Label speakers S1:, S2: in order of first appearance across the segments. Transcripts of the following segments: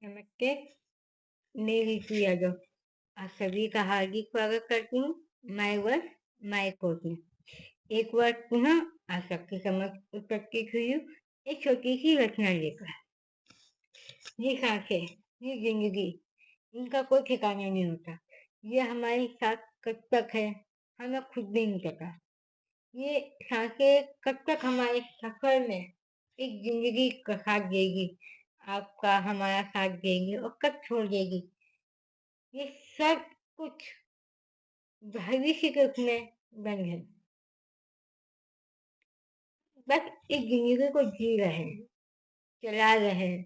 S1: नमस्ते, मैं ऋतु यादव आप सभी का हार्दिक स्वागत करती हूँ माय वर्ड माय कोर्ट में। एक बार पुनः आप सबके समक्ष उपस्थित हुई हूँ एक छोटी सी रचना लेकर। ये सांसें, ये जिंदगी, इनका कोई ठिकाना नहीं होता। ये हमारे साथ कब तक है हमें खुद भी नहीं पता। ये सांसें कब तक हमारे सफर में एक जिंदगी का साथ देगी, आपका हमारा साथ देगी और कब छोड़ देगी। ये सब कुछ भविष्य के उसमें बंद है। बस इस जिंदगी को जी रहे हैं, चला रहे हैं।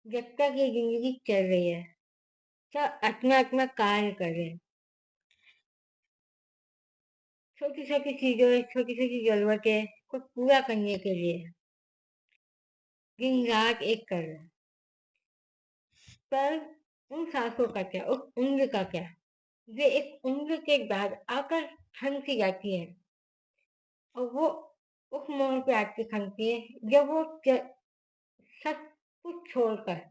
S1: जब तक ये जिंदगी चल रही है सब अपना अपना कार्य कर रहे हैं। छोटी छोटी चीजों, छोटी छोटी जरूरतें को पूरा करने के लिए दिन रात एक कर रहे हैं। पर उन सांसों का क्या, उस उम्र का क्या, ये एक उम्र के बाद आकर थम सी जाती है। और वो उस मोड़ पे आके थमती है जब वो सब कुछ छोड़कर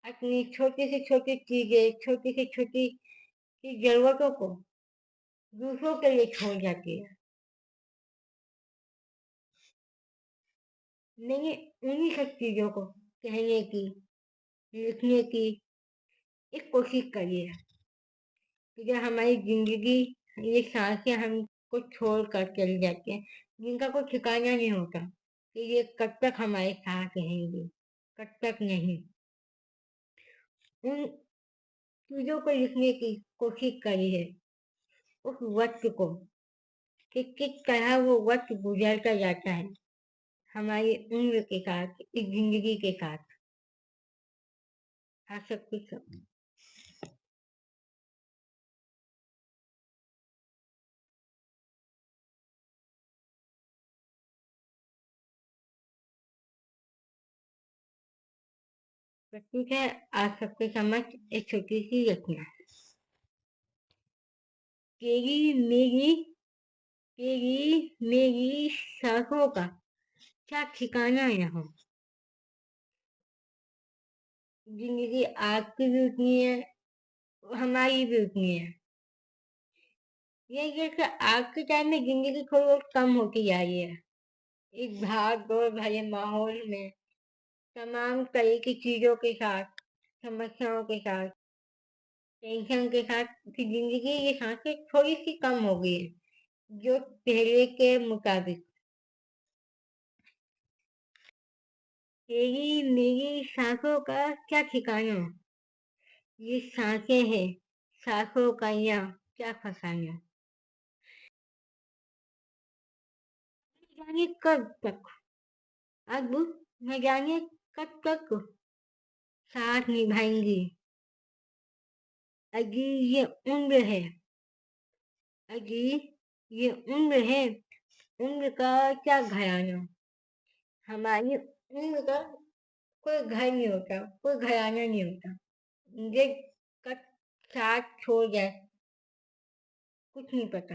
S1: अपनी छोटी से छोटी चीजें, छोटी से छोटी जरूरतों को दूसरों के लिए छोड़ जाती है। मैंने उन्हीं सब चीजों को कहने की, लिखने की एक कोशिश करी है कि जब हमारी जिंदगी, ये सांसें हमको छोड़ कर चली जाती हैं, जिनका कोई ठिकाना नहीं होता कि ये कब तक हमारे साथ रहेंगी, कब तक नहीं। उन चीजों को लिखने की कोशिश करी है, उस वक्त को कि किस तरह वो वक्त गुजरता जाता है हमारी उम्र के साथ, इस जिंदगी के साथ। हाँ, सब कुछ सब प्रस्तुत है आप सबके समक्ष एक छोटी सी रचना। तेरी मेरी, तेरी मेरी सांसों का क्या ठिकाना यहाँ। जिंदगी आपकी भी उतनी है, हमारी भी उतनी है। ये जैसे आज के टाइम में जिंदगी थोड़ी बहुत कम होती जा रही है। इस भाग दौड़ भरे माहौल में तमाम तरह की चीजों के साथ, समस्याओं के साथ, टेंशन के साथ की जिंदगी, ये सांसें थोड़ी सी कम हो गई है जो पहले के मुताबिक। तेरी मेरी सांसों का क्या ठिकाना, ये सांसें हैं सांसों का यहाँ क्या फसाना। जाने कब तक, अब न जाने कब तक साथ निभाएंगी। अजी ये उम्र है, अजी ये उम्र है, उम्र का क्या घराना। हमारी उम्र का कोई घर नहीं होता, कोई घराना नहीं होता। मुझे कब साथ छोड़ जाए कुछ नहीं पता।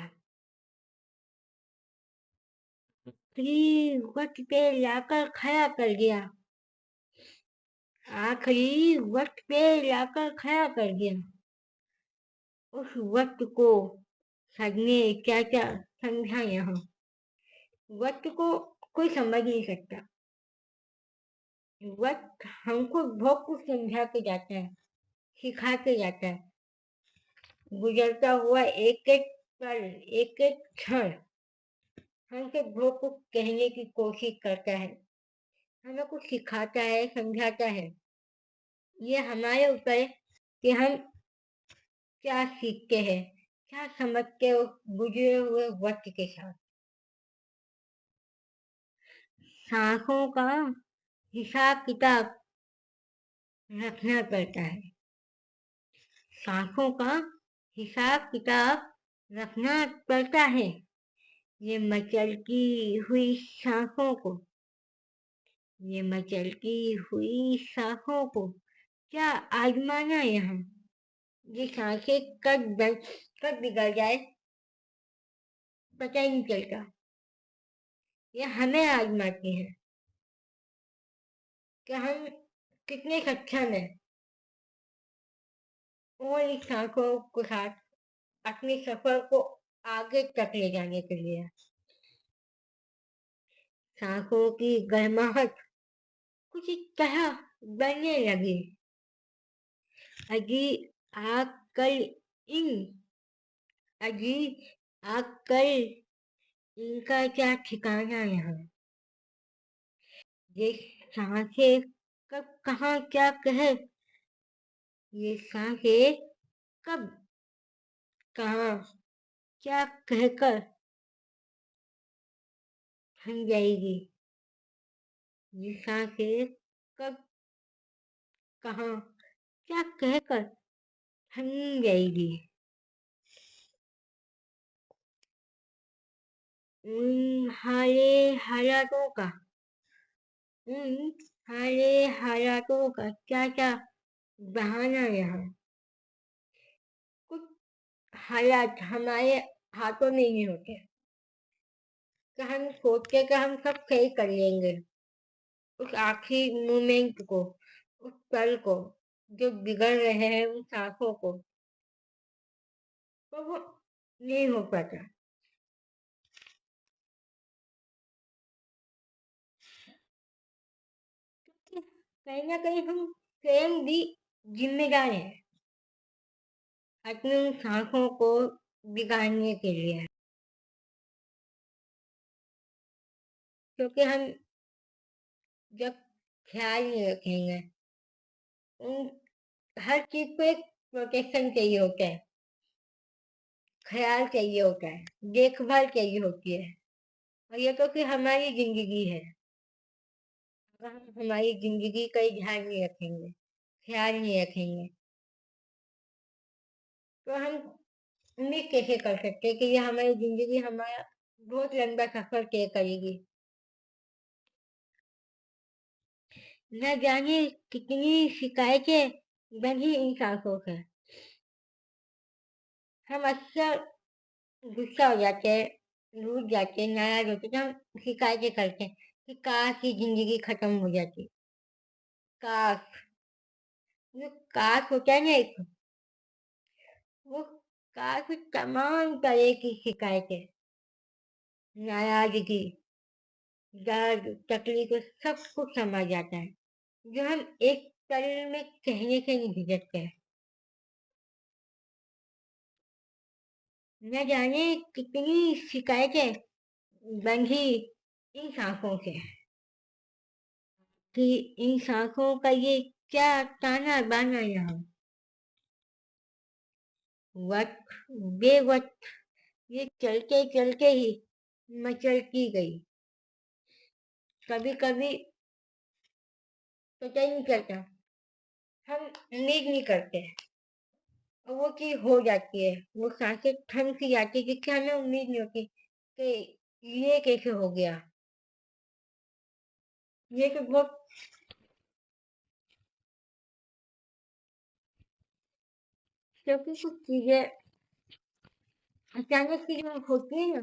S1: आखिरी वक्त पे लाकर खड़ा कर दिया, आखिरी वक्त पे लाकर खड़ा कर दिया। उस वक्त को सजने क्या क्या समझा यहाँ। वक्त को कोई समझ नहीं सकता। वक्त हमको बहुत कुछ समझा के जाता है, सिखा के जाता है। गुजरता हुआ एक एक पल, एक एक क्षण हमसे बहुत कुछ कहने की कोशिश करता है, हमें कुछ सिखाता है, समझाता है। ये हमारे ऊपर है कि हम क्या सीखते हैं, क्या समझते हो गुजरे हुए वक्त के साथ। सांसों का हिसाब किताब रखना पड़ता है, सांसों का हिसाब किताब रखना पड़ता है। ये मचलती हुई सांसों को, ये मचलती हुई सांसों को क्या आजमाना यहाँ। ये सांसें कब बिगड़ जाए पता ही नहीं चलता। ये हमें आजमाती हैं कि हम कितने सक्षम हैं और इस सांसों के साथ अपने सफर को आगे तक ले जाने के लिए सांसों की गर्माहट कुछ इस तरह बढ़ने लगी। अजी आग कल इन अजी आग कल इनका क्या ठिकाना यहाँ। ये सांसें कब कहाँ क्या कहे, ये सांसें कब कहाँ क्या कहकर थम जाएगी। ये सांसें कब कहाँ क्या कहकर थम जाएगी। उन हारे हालातों का क्या क्या बहाना यहाँ। कुछ हालात हमारे हाथों में नहीं होते कि हम सोचते कि हम सब सही कर लेंगे। उस आखिरी मोमेंट को, उस पल को जो बिगड़ रहे हैं उन सांसों को, तो वो नहीं हो पाता। कहीं ना कहीं हम स्वयं भी जिम्मेदार हैं अपनी उन सांसों को बिगाड़ने के लिए, क्योंकि हम जब ख्याल नहीं रखेंगे उन हर चीज को एक प्रोटेक्शन चाहिए होता है, ख्याल चाहिए होता है, देखभाल चाहिए होती है। और ये तो कि हमारी जिंदगी है, अगर हम हमारी जिंदगी का ही ध्यान नहीं रखेंगे, ख्याल नहीं रखेंगे, तो हम उम्मीद कैसे कर सकते हैं कि ये हमारी जिंदगी हमारा बहुत लंबा सफर तय करेगी। न जाने कितनी शिकायतें बनी इन सांसों से। हम अक्सर गुस्सा हो जाते हैं, रूठ जाते हैं, नाराज होते हैं, तो हम शिकायतें करते हैं कि काश की जिंदगी खत्म हो जाती। काश, वो काश होता है ना एक, वो काश में तमाम तरह की शिकायतें, नाराजगी, दर्द, तकलीफ सब कुछ समा जाता है, जो हम एक पल में कहने से नहीं झिझकते हैं। न जाने कितनी शिकायतें बंधी इन सांसों से कि इन सांसों का ये क्या ताना बाना यहाँ। वक्त बेवक्त ये चलते चलते ही मचलती गई। कभी कभी पता ही नहीं चलता, हम उम्मीद नहीं करते और वो चीज हो जाती है, वो सांसें थम सी जाती है क्योंकि हमें उम्मीद नहीं होती कि ये कैसे हो गया। ये तो बहुत, क्योंकि कुछ चीजें अचानक से जो होती है ना,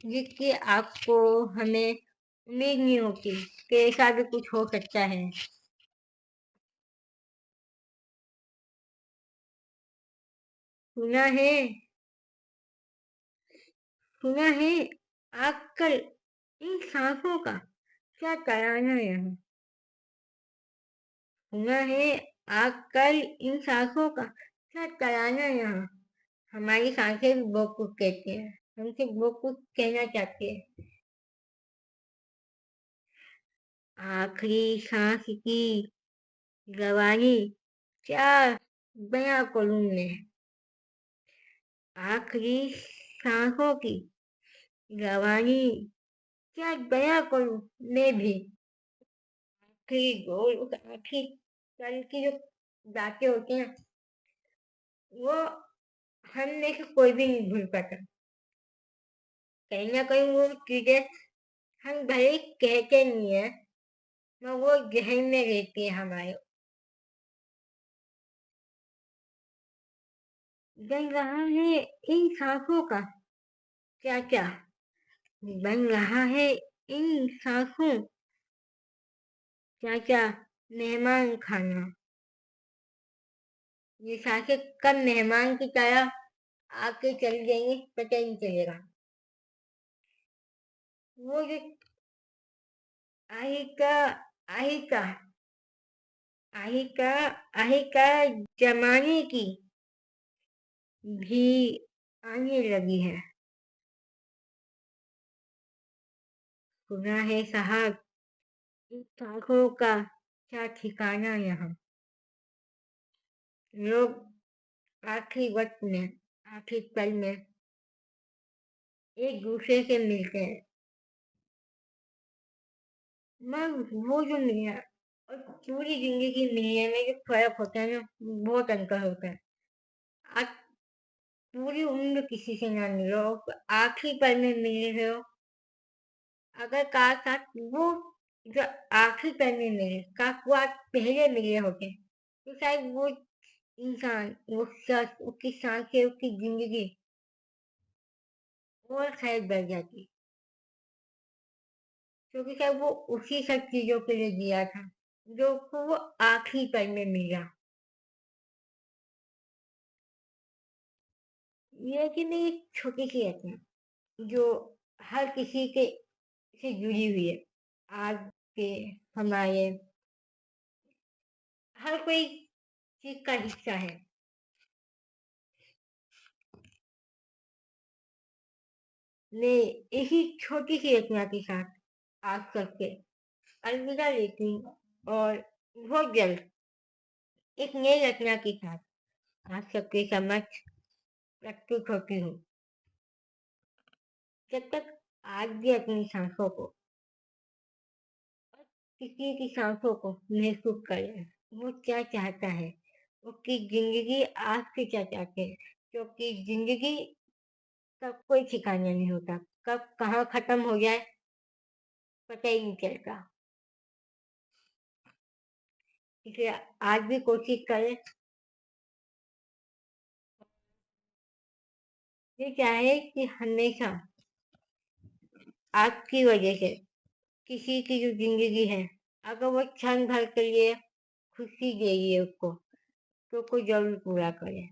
S1: जिसकी आपको हमें उम्मीद नहीं होती कि ऐसा भी कुछ हो सकता है। सुना है, सुना है आजकल इन सांसों का क्या तराना है यहाँ। सुना है आजकल इन सांसों का क्या तराना है यहाँ। हमारी सांसें भी बहुत कुछ कहती हैं, हमसे बहुत कुछ कहना चाहती है। आखिरी सांस की रवानी क्या बयां करूं मैं। आखिरी सांसों की रवानी क्या बयां करूं मैं भी। आखिरी गोल, उस आखिरी पल की जो बातें होती हैं वो हम में से कोई भी नहीं भूल पाता। कहीं ना कहीं वो चीजें हम भले ही कहते नहीं है, मगर वो जहन में रहती है हमारे। बन रहा है इन सांसों का क्या क्या, बन रहा है इन सांसों क्या क्या मेहमान खाना। ये सांसें कब मेहमान की तरह आके चली जाएंगी पता ही नहीं चलेगा। वो जो आहिका आहिका आहिका आहिका जमाने की भी आने लगी है। सुना है साहब इन आंखों का क्या ठिकाना यहाँ। लोग आखिरी वक्त में आखिरी पल में एक दूसरे से मिलते हैं, मगर वो जो मिलना और पूरी जिंदगी मिलने में जो फर्क होता है ना, बहुत अंतर होता है। आज पूरी उम्र किसी से ना मिलो, आखिरी पल में मिल रहे हो, अगर साथ वो जो आखिरी पल में मिले वो आज पहले मिले होते तो शायद वो इंसान वो शख्स उसकी सांसें उसकी जिंदगी और शायद बढ़ जाती, क्योंकि शायद वो उसी सब चीजों के लिए जिया था जो उसको वो आखिरी पल में मिला। ये कि मेरी छोटी सी घटना जो हर किसी के से जुड़ी हुई है, आज के हमारे हर कोई चीज का हिस्सा है। मैं इसी छोटी सी रचना के साथ आप सबसे अलविदा लेती हूँ और बहुत जल्द एक नई रचना के साथ आप सबके समक्ष प्रस्तुत होती हूँ। जब तक आज भी अपनी सांसों को और किसी की सांसों को महसूस करें, वो क्या चाहता है, उसकी जिंदगी आपसे क्या चाहते हैं, क्योंकि जिंदगी का कोई ठिकाना नहीं होता, कब कहाँ खत्म हो जाए पता ही नहीं चलता। इसलिए आज भी कोशिश करें, ये चाहे कि हमेशा आपकी वजह से किसी की जो जिंदगी है, अगर वो क्षण भर के लिए खुशी दे रही है उसको, तो उसको जरूर पूरा करें।